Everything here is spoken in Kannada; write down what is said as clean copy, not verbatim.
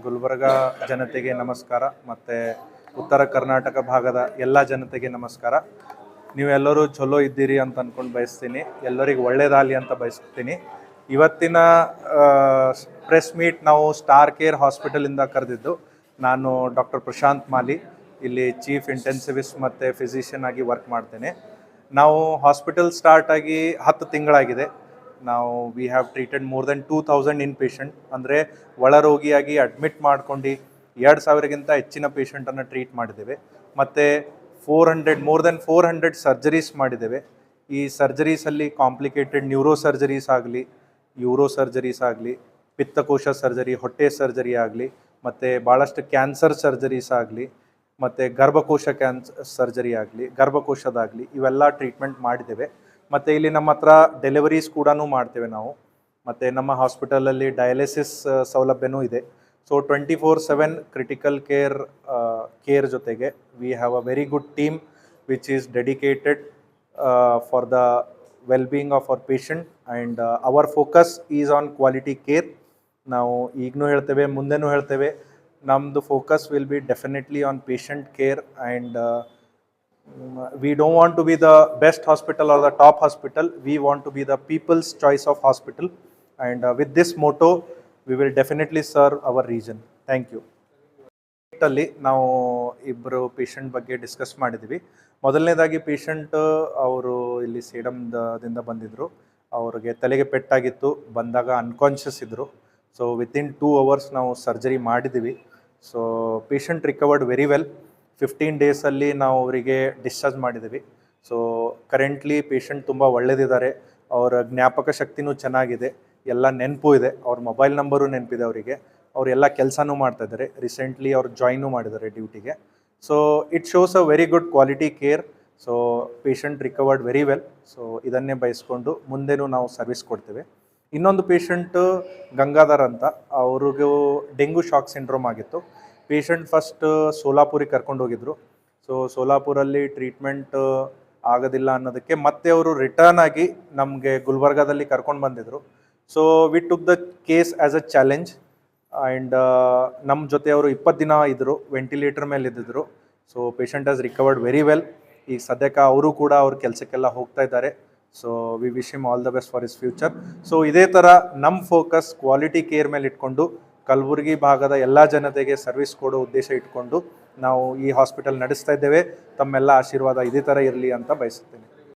ಗುಲ್ಬರ್ಗ ಜನತೆಗೆ ನಮಸ್ಕಾರ ಮತ್ತು ಉತ್ತರ ಕರ್ನಾಟಕ ಭಾಗದ ಎಲ್ಲ ಜನತೆಗೆ ನಮಸ್ಕಾರ. ನೀವೆಲ್ಲರೂ ಚಲೋ ಇದ್ದೀರಿ ಅಂತ ಅಂದ್ಕೊಂಡು ಬಯಸ್ತೀನಿ. ಎಲ್ಲರಿಗೂ ಒಳ್ಳೇದಾಗಲಿ ಅಂತ ಬಯಸ್ತೀನಿ. ಇವತ್ತಿನ ಪ್ರೆಸ್ ಮೀಟ್ ನಾವು ಸ್ಟಾರ್ ಕೇರ್ ಹಾಸ್ಪಿಟಲಿಂದ ಕರೆದಿದ್ದು. ನಾನು ಡಾಕ್ಟರ್ ಪ್ರಶಾಂತ್ ಮಾಲಿ, ಇಲ್ಲಿ ಚೀಫ್ ಇಂಟೆನ್ಸಿವಿಸ್ಟ್ ಮತ್ತು ಫಿಸಿಷಿಯನ್ ಆಗಿ ವರ್ಕ್ ಮಾಡ್ತೇನೆ. ನಾವು ಹಾಸ್ಪಿಟಲ್ ಸ್ಟಾರ್ಟ್ ಆಗಿ 10 ತಿಂಗಳಾಗಿದೆ. ನಾವು we have treated more than 2000 in patient. ಅಂದರೆ ಒಳರೋಗಿಯಾಗಿ ಅಡ್ಮಿಟ್ ಮಾಡ್ಕೊಂಡು 2000ಗಿಂತ ಹೆಚ್ಚಿನ ಪೇಷಂಟನ್ನು ಟ್ರೀಟ್ ಮಾಡಿದ್ದೇವೆ. ಮತ್ತು ಮೋರ್ ದೆನ್ 400 ಸರ್ಜರೀಸ್ ಮಾಡಿದ್ದೇವೆ. ಈ ಸರ್ಜರೀಸಲ್ಲಿ ಕಾಂಪ್ಲಿಕೇಟೆಡ್ ನ್ಯೂರೋ ಸರ್ಜರೀಸ್ ಆಗಲಿ, ಯೂರೋ ಸರ್ಜರೀಸ್ ಆಗಲಿ, ಪಿತ್ತಕೋಶ ಸರ್ಜರಿ, ಹೊಟ್ಟೆ ಸರ್ಜರಿ ಆಗಲಿ, ಮತ್ತು ಭಾಳಷ್ಟು ಕ್ಯಾನ್ಸರ್ ಸರ್ಜರೀಸ್ ಆಗಲಿ, ಮತ್ತು ಗರ್ಭಕೋಶ ಸರ್ಜರಿ ಆಗಲಿ, ಗರ್ಭಕೋಶದಾಗಲಿ, ಇವೆಲ್ಲ ಟ್ರೀಟ್ಮೆಂಟ್ ಮಾಡಿದ್ದೇವೆ. ಮತ್ತು ಇಲ್ಲಿ ನಮ್ಮ ಹತ್ರ ಡೆಲಿವರೀಸ್ ಕೂಡ ಮಾಡ್ತೇವೆ ನಾವು. ಮತ್ತು ನಮ್ಮ ಹಾಸ್ಪಿಟಲಲ್ಲಿ ಡಯಾಲಿಸಿಸ್ ಸೌಲಭ್ಯನೂ ಇದೆ. ಸೊ 24/7 ಕ್ರಿಟಿಕಲ್ ಕೇರ್ ಜೊತೆಗೆ we have a very good team which is dedicated for the wellbeing of our patient and our focus is on quality care. ನಾವು ಈಗಲೂ ಹೇಳ್ತೇವೆ, ಮುಂದೆನೂ ಹೇಳ್ತೇವೆ, ನಮ್ಮದು focus will be definitely on patient care and we don't want to be the best hospital or the top hospital. We want to be the people's choice of hospital, and with this motto we will definitely serve our region. Thank you. ಅಲ್ಲಿ ನಾವು ಇಬ್ಬರು ಪೇಷಂಟ್ ಬಗ್ಗೆ ಡಿಸ್ಕಸ್ ಮಾಡಿದ್ವಿ. ಮೊದಲನೇದಾಗಿ ಪೇಷಂಟ್ ಅವರು ಇಲ್ಲಿ ಸೇಡಮ್ದಿಂದ ಬಂದಿದ್ದರು. ಅವ್ರಿಗೆ ತಲೆಗೆ ಪೆಟ್ಟಾಗಿತ್ತು, ಬಂದಾಗ ಅನ್ಕಾನ್ಷಿಯಸ್ ಇದ್ದರು. ಸೊ ವಿತಿನ್ 2 hours ನಾವು ಸರ್ಜರಿ ಮಾಡಿದ್ದೀವಿ. So patient recovered very well. 15 ಡೇಸಲ್ಲಿ ನಾವು ಅವರಿಗೆ ಡಿಸ್ಚಾರ್ಜ್ ಮಾಡಿದ್ದೀವಿ. ಸೊ ಕರೆಂಟ್ಲಿ ಪೇಷಂಟ್ ತುಂಬ ಒಳ್ಳೆಯದಿದ್ದಾರೆ. ಅವರ ಜ್ಞಾಪಕ ಶಕ್ತಿನೂ ಚೆನ್ನಾಗಿದೆ, ಎಲ್ಲ ನೆನಪು ಇದೆ, ಅವ್ರ ಮೊಬೈಲ್ ನಂಬರು ನೆನಪಿದೆ ಅವರಿಗೆ. ಅವರೆಲ್ಲ ಕೆಲಸನೂ ಮಾಡ್ತಾಯಿದ್ದಾರೆ. ರೀಸೆಂಟ್ಲಿ ಅವ್ರು ಜಾಯ್ನೂ ಮಾಡಿದ್ದಾರೆ ಡ್ಯೂಟಿಗೆ. So it shows a very good quality care. So patient recovered very well. So ಇದನ್ನೇ ಬಯಸ್ಕೊಂಡು ಮುಂದೆನೂ ನಾವು ಸರ್ವಿಸ್ ಕೊಡ್ತೇವೆ. ಇನ್ನೊಂದು ಪೇಷಂಟು ಗಂಗಾಧರ್ ಅಂತ, ಅವ್ರಿಗೂ ಡೆಂಗು ಶಾಕ್ ಸಿಂಡ್ರೋಮ್ ಆಗಿತ್ತು. ಪೇಷಂಟ್ ಫಸ್ಟ್ ಸೋಲಾಪುರಿಗೆ ಕರ್ಕೊಂಡು ಹೋಗಿದ್ರು. ಸೊ ಸೋಲಾಪುರಲ್ಲಿ ಟ್ರೀಟ್ಮೆಂಟ್ ಆಗೋದಿಲ್ಲ ಅನ್ನೋದಕ್ಕೆ ಮತ್ತೆ ಅವರು ರಿಟರ್ನ್ ಆಗಿ ನಮಗೆ ಗುಲ್ಬರ್ಗಾದಲ್ಲಿ ಕರ್ಕೊಂಡು ಬಂದಿದ್ರು. So we took the case as a challenge and ನಮ್ಮ ಜೊತೆ ಅವರು 20 ದಿನ ಇದ್ದರು, ವೆಂಟಿಲೇಟರ್ ಮೇಲೆ ಇದ್ದಿದ್ರು. So patient has recovered very well. ಈಗ ಸದ್ಯಕ್ಕೆ ಅವರು ಕೂಡ ಅವ್ರ ಕೆಲಸಕ್ಕೆಲ್ಲ ಹೋಗ್ತಾ ಇದ್ದಾರೆ. So we wish him all the best for his future. So ಇದೇ ಥರ ನಮ್ಮ ಫೋಕಸ್ ಕ್ವಾಲಿಟಿ ಕೇರ್ ಮೇಲೆ ಇಟ್ಕೊಂಡು ಕಲಬುರಗಿ ಭಾಗದ ಎಲ್ಲ ಜನತೆಗೆ ಸರ್ವಿಸ್ ಕೊಡೋ ಉದ್ದೇಶ ಇಟ್ಕೊಂಡು ನಾವು ಈ ಹಾಸ್ಪಿಟಲ್ ನಡೆಸ್ತಾ ಇದ್ದೇವೆ. ತಮ್ಮೆಲ್ಲ ಆಶೀರ್ವಾದ ಇದೇ ಥರ ಇರಲಿ ಅಂತ ಬಯಸುತ್ತೇನೆ.